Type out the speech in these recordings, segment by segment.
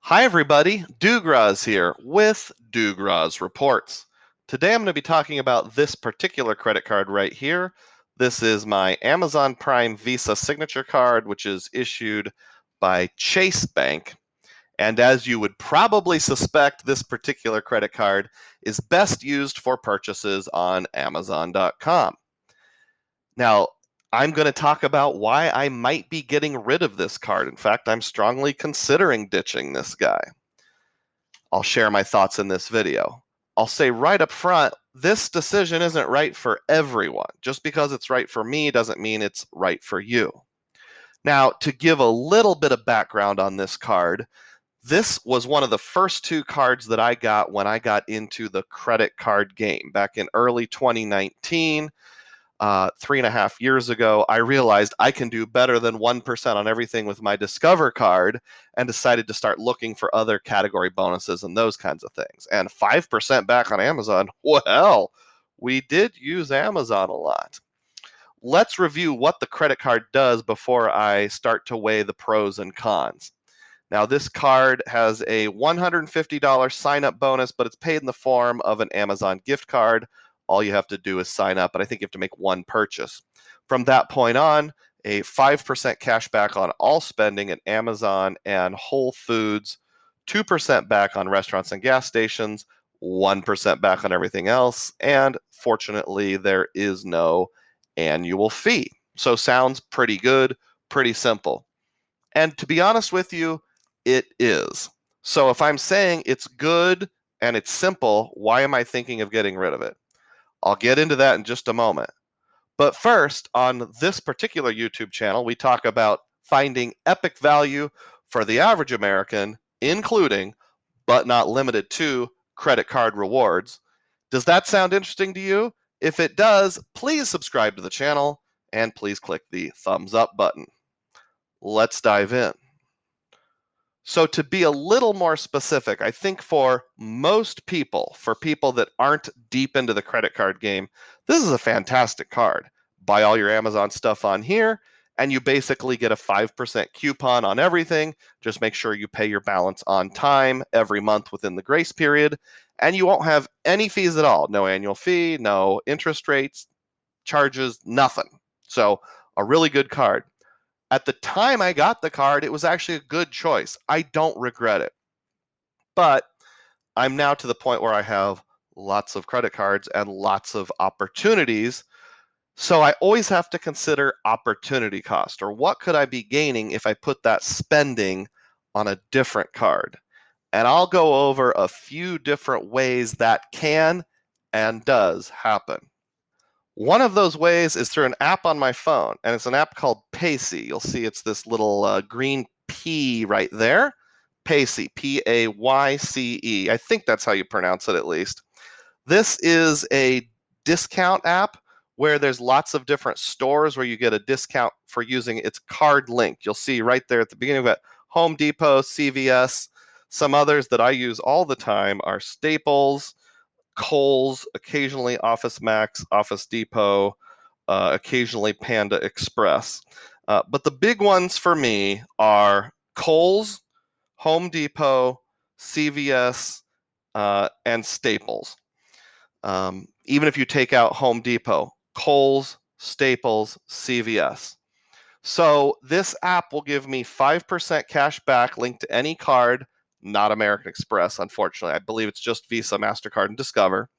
Hi everybody, Dugraz here with Dugraz Reports. Today I'm going to be talking about this particular credit card right here. This is my Amazon Prime Visa signature card, which is issued by Chase Bank. And as you would probably suspect, this particular credit card is best used for purchases on Amazon.com. Now, I'm going to talk about why I might be getting rid of this card. In fact, I'm strongly considering ditching this guy. I'll share my thoughts in this video. I'll say right up front, this decision isn't right for everyone. Just because it's right for me doesn't mean it's right for you. Now, to give a little bit of background on this card, this was one of the first two cards that I got when I got into the credit card game back in early 2019. 3.5 years ago, I realized I can do better than 1% on everything with my Discover card and decided to start looking for other category bonuses and those kinds of things. And 5% back on Amazon, well, we did use Amazon a lot. Let's review what the credit card does before I start to weigh the pros and cons. Now, this card has a $150 sign-up bonus, but it's paid in the form of an Amazon gift card. All you have to do is sign up, and I think you have to make one purchase. From that point on, a 5% cash back on all spending at Amazon and Whole Foods, 2% back on restaurants and gas stations, 1% back on everything else, and fortunately, there is no annual fee. So sounds pretty good, pretty simple. And to be honest with you, it is. So if I'm saying it's good and it's simple, why am I thinking of getting rid of it? I'll get into that in just a moment. But first, on this particular YouTube channel, we talk about finding epic value for the average American, including, but not limited to, credit card rewards. Does that sound interesting to you? If it does, please subscribe to the channel and please click the thumbs up button. Let's dive in. So to be a little more specific, I think for most people, for people that aren't deep into the credit card game, this is a fantastic card. Buy all your Amazon stuff on here, and you basically get a 5% coupon on everything. Just make sure you pay your balance on time every month within the grace period, and you won't have any fees at all. No annual fee, no interest rates, charges, nothing. So a really good card. At the time I got the card, it was actually a good choice. I don't regret it. But I'm now to the point where I have lots of credit cards and lots of opportunities. So I always have to consider opportunity cost, or what could I be gaining if I put that spending on a different card? And I'll go over a few different ways that can and does happen. One of those ways is through an app on my phone, and it's an app called Payce. You'll see it's this little green P right there. Payce, Payce. I think that's how you pronounce it at least. This is a discount app where there's lots of different stores where you get a discount for using its card link. You'll see right there at the beginning of it, Home Depot, CVS. Some others that I use all the time are Staples, Kohl's, occasionally Office Max, Office Depot, occasionally Panda Express. But the big ones for me are Kohl's, Home Depot, CVS, and Staples. Even if you take out Home Depot, Kohl's, Staples, CVS. So this app will give me 5% cash back linked to any card, not American Express, unfortunately. I believe it's just Visa, MasterCard, and Discover.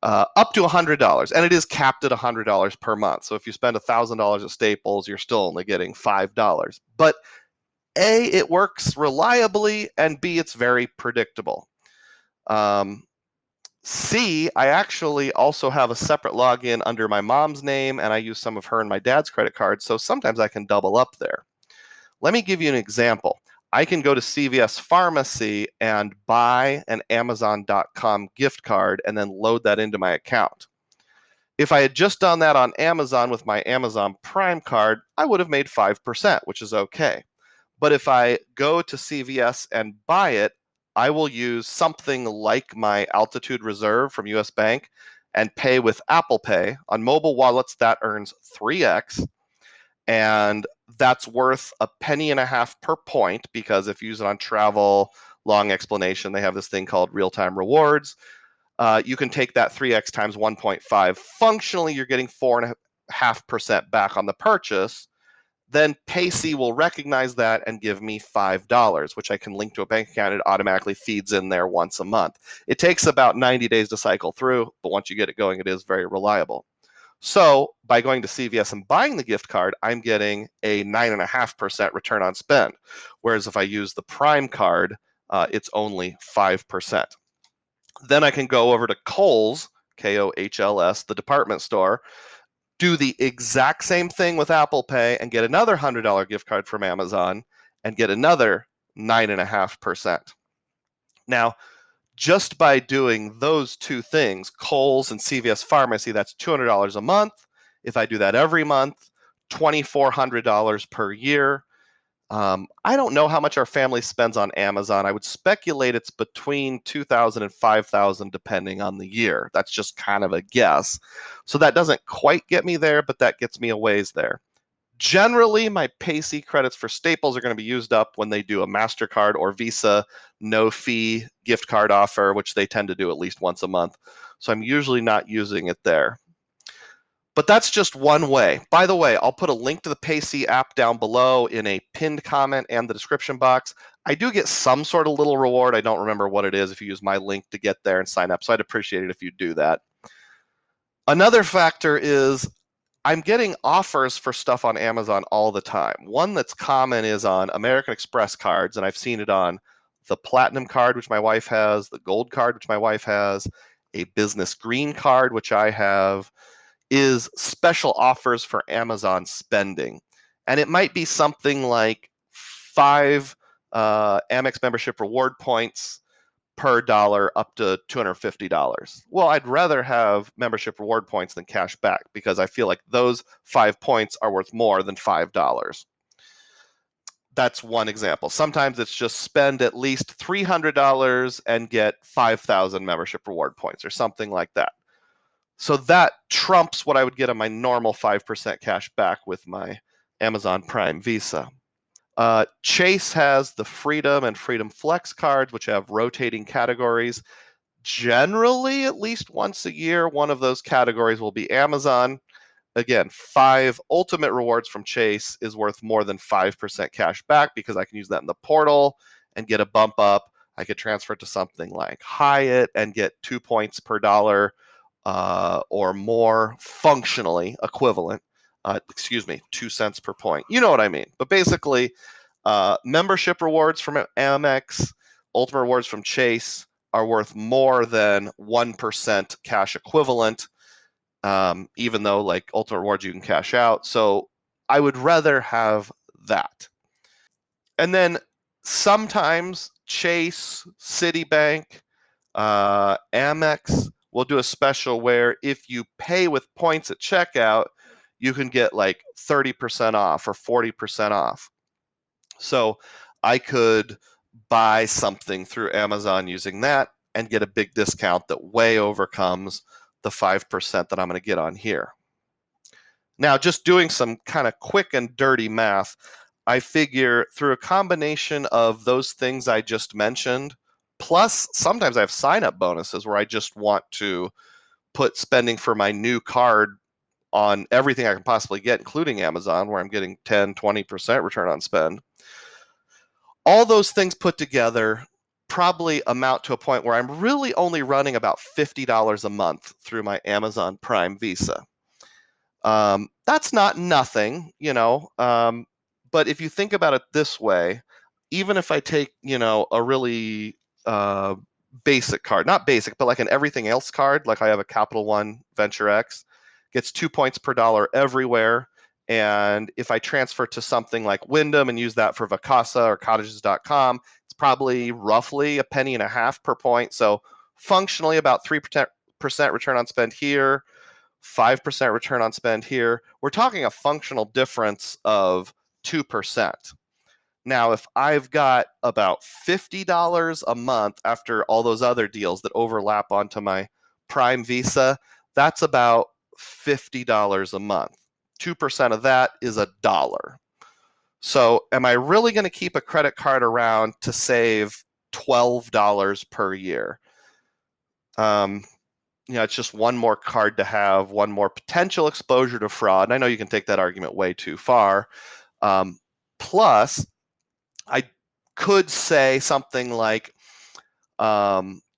Up to $100, and it is capped at $100 per month. So if you spend $1,000 at Staples, you're still only getting $5. But A, it works reliably, and B, it's very predictable. C, I actually also have a separate login under my mom's name, and I use some of her and my dad's credit cards, so sometimes I can double up there. Let me give you an example. I can go to CVS Pharmacy and buy an Amazon.com gift card and then load that into my account. If I had just done that on Amazon with my Amazon Prime card, I would have made 5%, which is okay. But if I go to CVS and buy it, I will use something like my Altitude Reserve from US Bank and pay with Apple Pay. On mobile wallets, that earns 3x. And that's worth a penny and a half per point, because if you use it on travel, long explanation, they have this thing called real-time rewards. You can take that 3x times 1.5. Functionally, you're getting 4.5% back on the purchase. Then Payce will recognize that and give me $5, which I can link to a bank account. It automatically feeds in there once a month. It takes about 90 days to cycle through, but once you get it going, it is very reliable. So by going to CVS and buying the gift card, I'm getting a 9.5% return on spend. Whereas if I use the Prime card, it's only 5%. Then I can go over to Kohl's, Kohls, the department store, do the exact same thing with Apple Pay and get another $100 gift card from Amazon and get another 9.5%. Now, just by doing those two things, Kohl's and CVS Pharmacy, that's $200 a month. If I do that every month, $2,400 per year. I don't know how much our family spends on Amazon. I would speculate it's between $2,000 and $5,000 depending on the year. That's just kind of a guess. So that doesn't quite get me there, but that gets me a ways there. Generally, my Payce credits for Staples are going to be used up when they do a MasterCard or Visa no-fee gift card offer, which they tend to do at least once a month. So I'm usually not using it there. But that's just one way. By the way, I'll put a link to the Payce app down below in a pinned comment and the description box. I do get some sort of little reward. I don't remember what it is if you use my link to get there and sign up. So I'd appreciate it if you do that. Another factor is I'm getting offers for stuff on Amazon all the time. One that's common is on American Express cards, and I've seen it on the Platinum card, which my wife has, the Gold card, which my wife has, a Business Green card, which I have, is special offers for Amazon spending. And it might be something like 5 Amex membership reward points per dollar up to $250. Well, I'd rather have membership reward points than cash back because I feel like those 5 points are worth more than $5. That's one example. Sometimes it's just spend at least $300 and get 5,000 membership reward points or something like that. So that trumps what I would get on my normal 5% cash back with my Amazon Prime Visa. Chase has the Freedom and Freedom Flex cards, which have rotating categories. Generally, at least once a year, one of those categories will be Amazon. Again, 5 ultimate rewards from Chase is worth more than 5% cash back because I can use that in the portal and get a bump up. I could transfer it to something like Hyatt and get 2 points per dollar or more functionally equivalent. 2 cents per point. You know what I mean. But basically, membership rewards from Amex, ultimate rewards from Chase are worth more than 1% cash equivalent, even though like ultimate rewards you can cash out. So I would rather have that. And then sometimes Chase, Citibank, Amex will do a special where if you pay with points at checkout, you can get like 30% off or 40% off. So I could buy something through Amazon using that and get a big discount that way overcomes the 5% that I'm going to get on here. Now, just doing some kind of quick and dirty math, I figure through a combination of those things I just mentioned, plus sometimes I have sign-up bonuses where I just want to put spending for my new card on everything I can possibly get, including Amazon, where I'm getting 10, 20% return on spend. All those things put together probably amount to a point where I'm really only running about $50 a month through my Amazon Prime Visa. That's not nothing, but if you think about it this way, even if I take, a really basic card, not basic, but like an everything else card, like I have a Capital One Venture X, gets 2 points per dollar everywhere. And if I transfer to something like Wyndham and use that for Vacasa or cottages.com, it's probably roughly a penny and a half per point. So functionally about 3% return on spend here, 5% return on spend here. We're talking a functional difference of 2%. Now, if I've got about $50 a month after all those other deals that overlap onto my Prime Visa, that's about $50 a month. 2% of that is $1. So am I really going to keep a credit card around to save $12 per year? It's just one more card to have, one more potential exposure to fraud. And I know you can take that argument way too far. Plus, I could say something like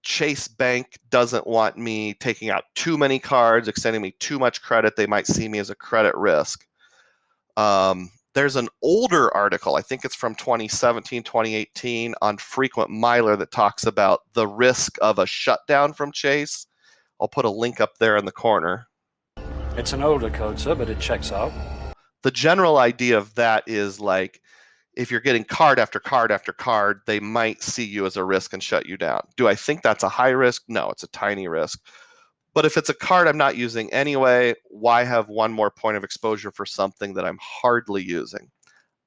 Chase Bank doesn't want me taking out too many cards, extending me too much credit. They might see me as a credit risk. There's an older article, I think it's from 2017, 2018, on Frequent Miler that talks about the risk of a shutdown from Chase. I'll put a link up there in the corner. It's an older code, sir, but it checks out. The general idea of that is like, if you're getting card after card after card, they might see you as a risk and shut you down. Do I think that's a high risk? No, it's a tiny risk. But if it's a card I'm not using anyway, why have one more point of exposure for something that I'm hardly using?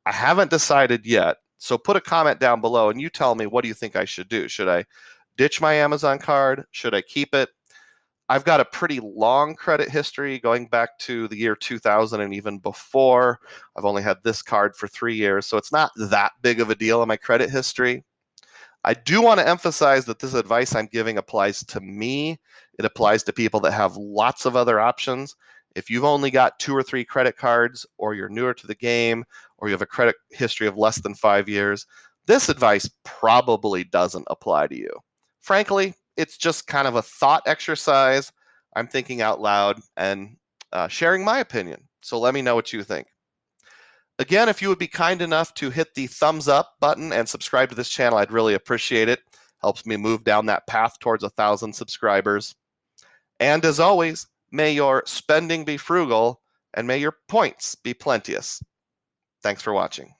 I haven't decided yet. So put a comment down below and you tell me, what do you think I should do? Should I ditch my Amazon card? Should I keep it? I've got a pretty long credit history going back to the year 2000 and even before. I've only had this card for 3 years, so it's not that big of a deal in my credit history. I do want to emphasize that this advice I'm giving applies to me. It applies to people that have lots of other options. If you've only got 2 or 3 credit cards, or you're newer to the game, or you have a credit history of less than 5 years, this advice probably doesn't apply to you. Frankly, it's just kind of a thought exercise. I'm thinking out loud and sharing my opinion. So let me know what you think. Again, if you would be kind enough to hit the thumbs up button and subscribe to this channel, I'd really appreciate it. Helps me move down that path towards 1,000 subscribers. And as always, may your spending be frugal and may your points be plenteous. Thanks for watching.